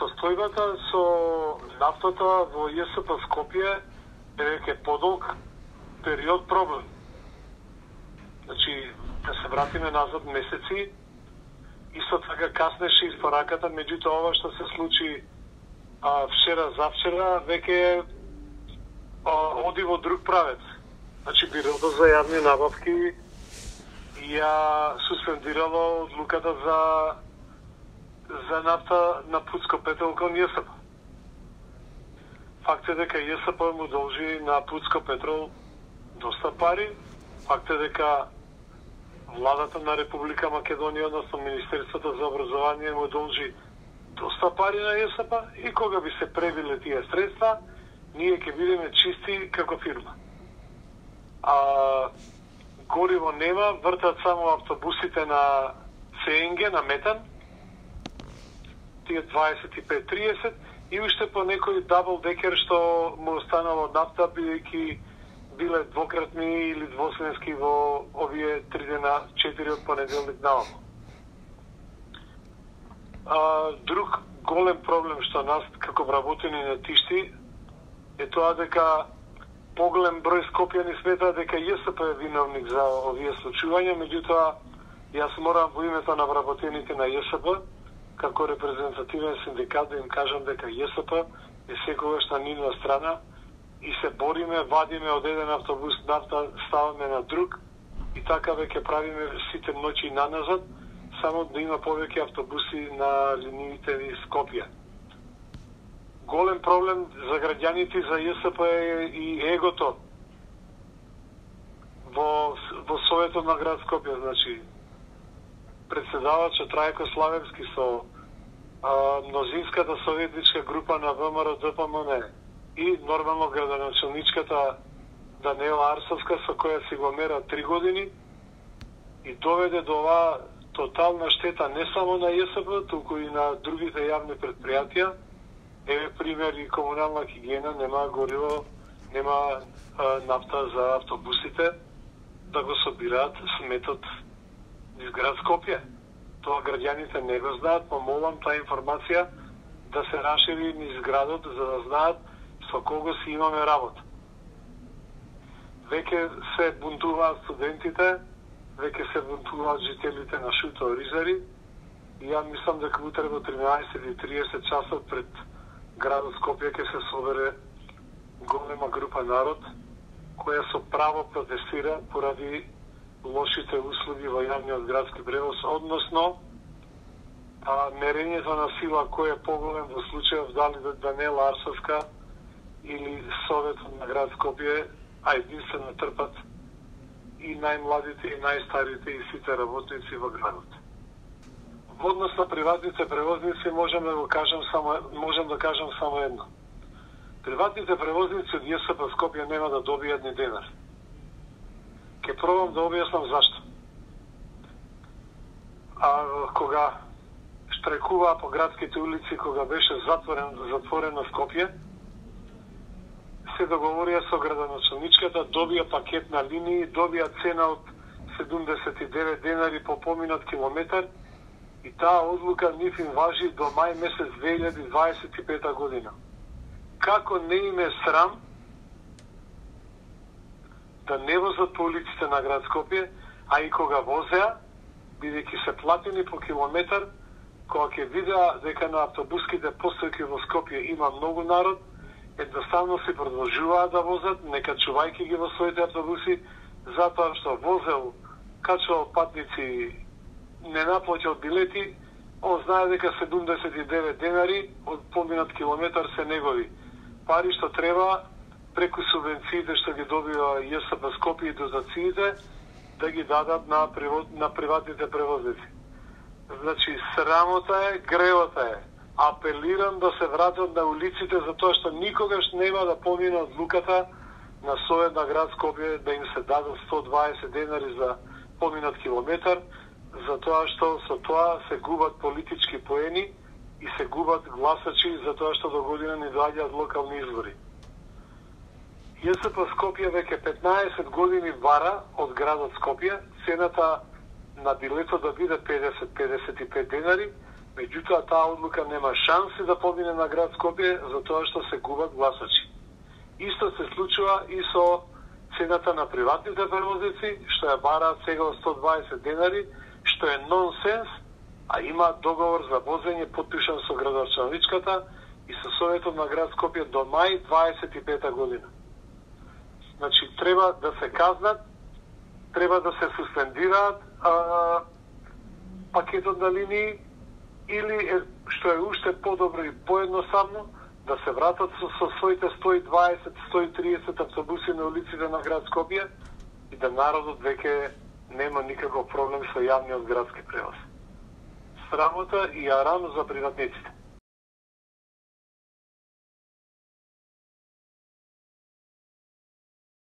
состојбата со нафтата во ЈСП Скопје е веќе подолг период проблем. Значи, да се вратиме назад месеци, исто така каснеше испораката, меѓутоа ова што се случи завчера, веќе оди во друг правец. Значи, Бирото за јавни набавки ја суспендирало одлуката за нафта на Путско петрол кон ЈСП. Факт е дека ЈСП му должи на Путско петрол доста пари. Факт е дека владата на Република Македонија, односно Министерството за образование, му должи доста пари на ЈСП и кога би се пребиле тие средства, ние ќе бидеме чисти како фирма. Гориво нема, вртат само автобусите на СНГ, на метан, тие 25-30, и уште по некој дабл декер што му останало нафта, бидејќи биле двократни или двосменски во овие 3 дена, 4 од понеделник наово. Друг голем проблем што нас како вработени не тишти е тоа дека поголем број скопјани сметаат дека ЈСП е виновник за овие случувања, меѓутоа јас морам во името на вработените на ЈСП како репрезентативен синдикат да им кажам дека ЈСП е секогаш на нивна страна и се бориме, вадиме од еден автобус нафта, ставаме на друг и така веќе правиме сите ноќи наназад, само да има повеќе автобуси на линиите из Скопје. Голем проблем за граѓаните за ЈСП е и егото во Советот на град Скопје. Значи, председавачот Трајко Славевски со мнозинската советничка група на ВМРО ДПМН и нормално градоначалничката Даниела Арсовска, со која си го мера 3 години и доведе до оваа тотална штета не само на ЈСП, туку и на другите јавни предпријатија. Еве пример и комунална хигиена, нема гориво, нема нафта за автобусите да го собираат сметот низ град Скопје. Тоа граѓаните не го знаат, помолам таа информација да се расшири низ градот за да знаат со кого си имаме работа. Веќе се бунтуваат студентите, веќе се бунтуваат жителите на Шуто Оризари и ја мислам дека утре во 13:30 часот пред градот Скопје ќе се собере голема група народ која со право протестира поради лошите услуги во јавниот градски превоз, односно мерењето на сила кој е поголем во случајов дали Даниела Арсовска или Советот на град Скопје, а единствено трпат и најмладите и најстарите и сите работници во градот. Во однос на приватните превозници можам да кажам само едно. Приватните превозници од ЈСП Скопје нема да добијат ни денар. Ке пробам да објаснам зашто. Кога штрajкуваа по градските улици, кога беше затворено Скопје, се договорија со градоначалничката, добија пакет на линии, добија цена од 79 денари по поминат километар и таа одлука нив им важи до мај месец 2025 година. Како не им е срам да не возат по улиците на град Скопје, а и кога возеа, бидејќи се платени по километар, кога ќе видеа дека на автобуските постојки во Скопје има многу народ, едноставно се продолжуваат да возат, не качувајќи ги во своите автобуси, затоа што возел, качувал патници, не наплаќал билети, он знае дека 79 денари од поминат километар се негови пари што треба преку субвенциите што ги добива ЈСП Скопје и дотациите да ги дадат на приватните превозници. Значи, срамота е, гревота е. Апелирам да се вратат на улиците затоа што никогаш нема да помине одлуката на Совет на град Скопје да им се дадат 120 денари за поминат километар, затоа што со тоа се губат политички поени и се губат гласачи затоа што до година ни доаѓаат локални избори. ЈСП Скопје веќе 15 години вара од градот Скопје цената на билето да биде 50-55 денари, Меѓутоа, таа одлука нема шанси да побине на град Скопје, затоа што се губат гласачи. Исто се случува и со цената на приватните превозници, што ја бараат сега од 120 денари, што е нонсенс, а има договор за возење подпишан со градоначалничката и со Советот на град Скопје до мај 25 година. Значи, треба да се казнат, треба да се суспендираат пакетот на линии, или, што е уште подобро и поедноставно, да се вратат со своите 120-130 автобуси на улиците на град Скопје и да народот веќе нема никаков проблем со јавниот градски превоз. Срамота и арам за приватниците.